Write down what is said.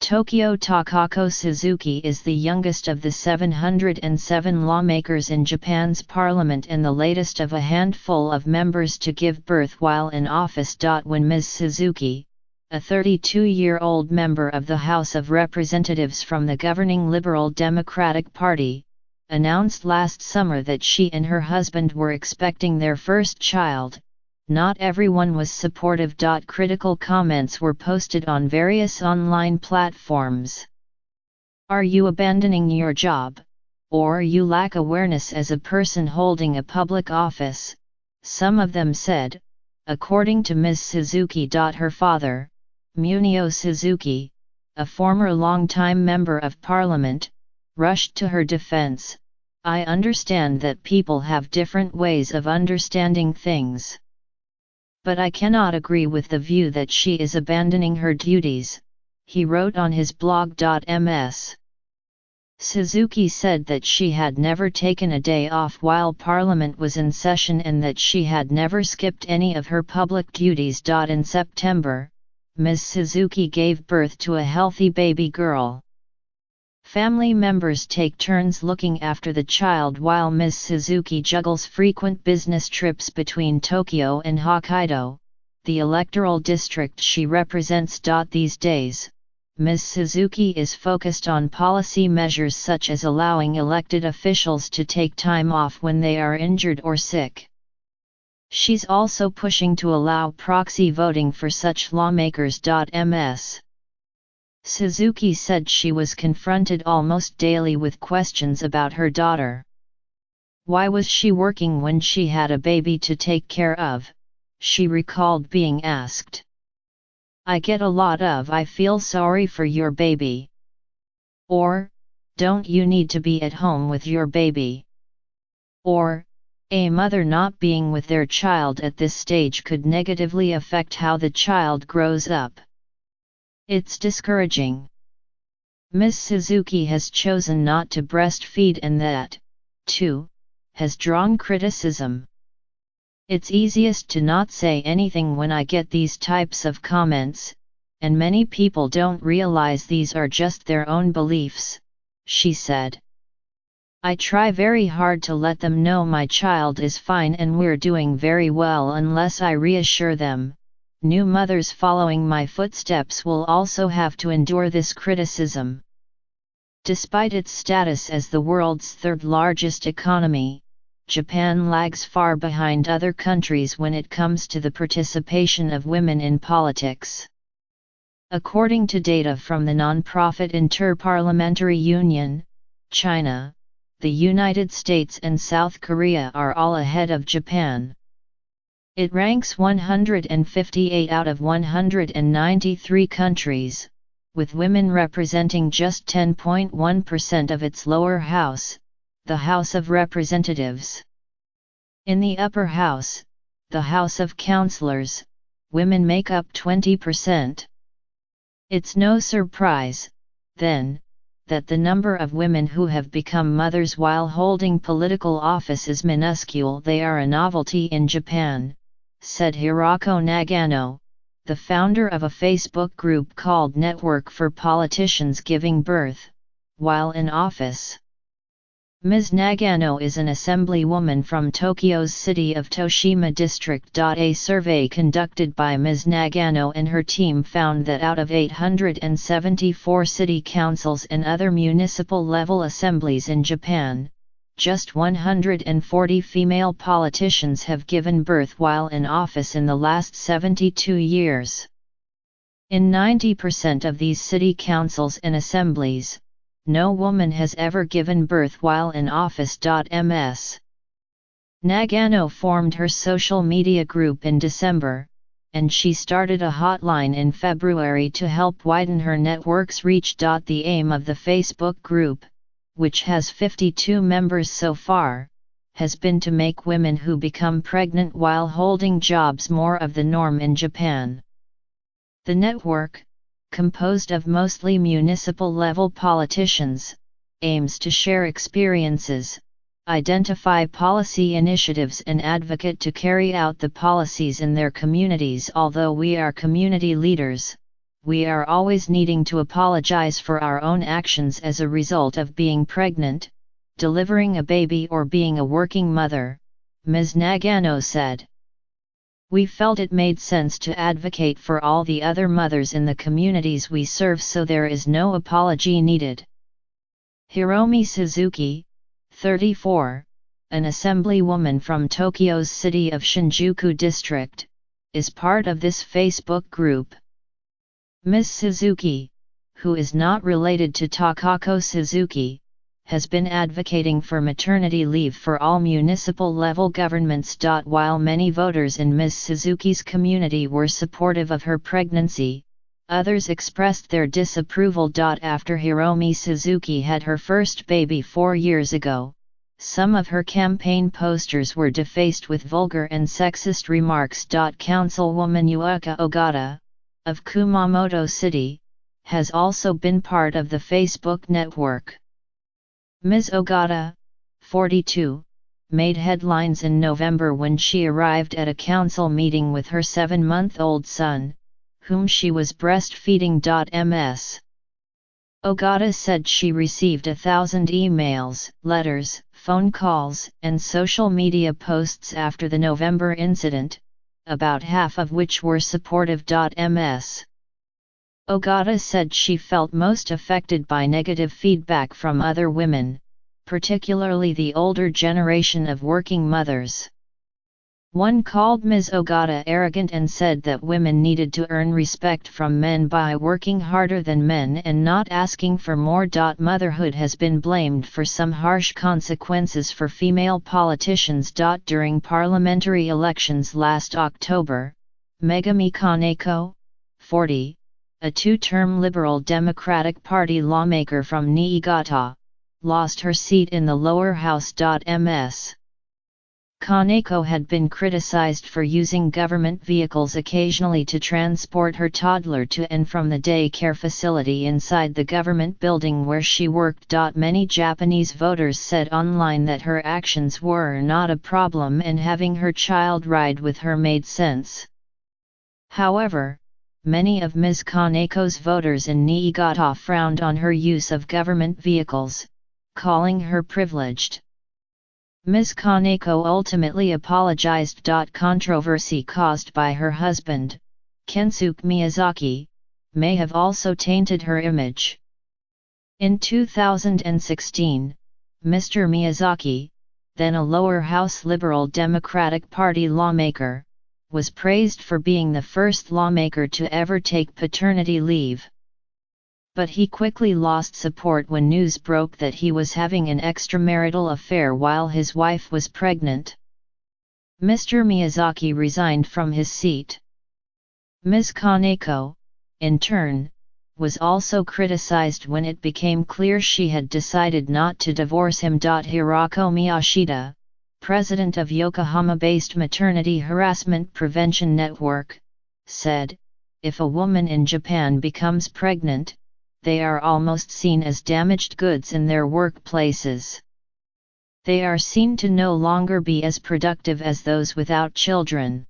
Tokyo Takako Suzuki is the youngest of the 707 lawmakers in Japan's parliament and the latest of a handful of members to give birth while in office. When Ms. Suzuki, a 32-year-old member of the House of Representatives from the governing Liberal Democratic Party, announced last summer that she and her husband were expecting their first child, not everyone was supportive. Critical comments were posted on various online platforms. Are you abandoning your job, or you lack awareness as a person holding a public office? Some of them said, according to Ms. Suzuki. Her father, Munio Suzuki, a former longtime member of parliament, rushed to her defense. I understand that people have different ways of understanding things. But I cannot agree with the view that she is abandoning her duties, he wrote on his blog. Ms. Suzuki said that she had never taken a day off while Parliament was in session and that she had never skipped any of her public duties. In September, Ms. Suzuki gave birth to a healthy baby girl. Family members take turns looking after the child while Ms. Suzuki juggles frequent business trips between Tokyo and Hokkaido, the electoral district she represents. These days, Ms. Suzuki is focused on policy measures such as allowing elected officials to take time off when they are injured or sick. She's also pushing to allow proxy voting for such lawmakers. Ms. Suzuki said she was confronted almost daily with questions about her daughter. Why was she working when she had a baby to take care of? She recalled being asked. I get a lot of "I feel sorry for your baby." Or, "Don't you need to be at home with your baby?" Or, "A mother not being with their child at this stage could negatively affect how the child grows up. It's discouraging." Ms. Suzuki has chosen not to breastfeed and that, too, has drawn criticism. It's easiest to not say anything when I get these types of comments, and many people don't realize these are just their own beliefs, she said. I try very hard to let them know my child is fine and we're doing very well unless I reassure them. New mothers following my footsteps will also have to endure this criticism. Despite its status as the world's third-largest economy, Japan lags far behind other countries when it comes to the participation of women in politics. According to data from the non-profit Inter-Parliamentary Union, China, the United States and South Korea are all ahead of Japan. It ranks 158 out of 193 countries, with women representing just 10.1% of its lower house, the House of Representatives. In the upper house, the House of Councillors, women make up 20%. It's no surprise, then, that the number of women who have become mothers while holding political office is minuscule. They are a novelty in Japan, said Hiroko Nagano, the founder of a Facebook group called Network for Politicians Giving Birth, while in office. Ms. Nagano is an assemblywoman from Tokyo's city of Toshima district. A survey conducted by Ms. Nagano and her team found that out of 874 city councils and other municipal-level assemblies in Japan, just 140 female politicians have given birth while in office in the last 72 years. In 90% of these city councils and assemblies, no woman has ever given birth while in office. Ms. Nagano formed her social media group in December, and she started a hotline in February to help widen her network's reach. The aim of the Facebook group, which has 52 members so far, has been to make women who become pregnant while holding jobs more of the norm in Japan. The network, composed of mostly municipal-level politicians, aims to share experiences, identify policy initiatives and advocate to carry out the policies in their communities. Although we are community leaders, we are always needing to apologize for our own actions as a result of being pregnant, delivering a baby or being a working mother, Ms. Nagano said. We felt it made sense to advocate for all the other mothers in the communities we serve, so there is no apology needed. Hiromi Suzuki, 34, an assemblywoman from Tokyo's city of Shinjuku district, is part of this Facebook group. Ms. Suzuki, who is not related to Takako Suzuki, has been advocating for maternity leave for all municipal-level governments. While many voters in Ms. Suzuki's community were supportive of her pregnancy, others expressed their disapproval. After Hiromi Suzuki had her first baby 4 years ago, some of her campaign posters were defaced with vulgar and sexist remarks. Councilwoman Yuuka Ogata, of Kumamoto City, has also been part of the Facebook network. Ms. Ogata, 42, made headlines in November when she arrived at a council meeting with her 7-month-old son, whom she was breastfeeding. Ms. Ogata said she received 1,000 emails, letters, phone calls, and social media posts after the November incident, about half of which were supportive. Ms. Ogata said she felt most affected by negative feedback from other women, particularly the older generation of working mothers. One called Ms. Ogata arrogant and said that women needed to earn respect from men by working harder than men and not asking for more. Motherhood has been blamed for some harsh consequences for female politicians. During parliamentary elections last October, Megami Kaneko, 40, a 2-term Liberal Democratic Party lawmaker from Niigata, lost her seat in the lower house. Ms. Kaneko had been criticized for using government vehicles occasionally to transport her toddler to and from the daycare facility inside the government building where she worked. Many Japanese voters said online that her actions were not a problem and having her child ride with her made sense. However, many of Ms. Kaneko's voters in Niigata frowned on her use of government vehicles, calling her privileged. Ms. Kaneko ultimately apologized. Controversy caused by her husband, Kensuke Miyazaki, may have also tainted her image. In 2016, Mr. Miyazaki, then a lower house Liberal Democratic Party lawmaker, was praised for being the first lawmaker to ever take paternity leave. But he quickly lost support when news broke that he was having an extramarital affair while his wife was pregnant. Mr. Miyazaki resigned from his seat. Ms. Kaneko, in turn, was also criticized when it became clear she had decided not to divorce him. Hirako Miyashita, president of Yokohama-based Maternity Harassment Prevention Network, said, "If a woman in Japan becomes pregnant, they are almost seen as damaged goods in their workplaces. They are seen to no longer be as productive as those without children.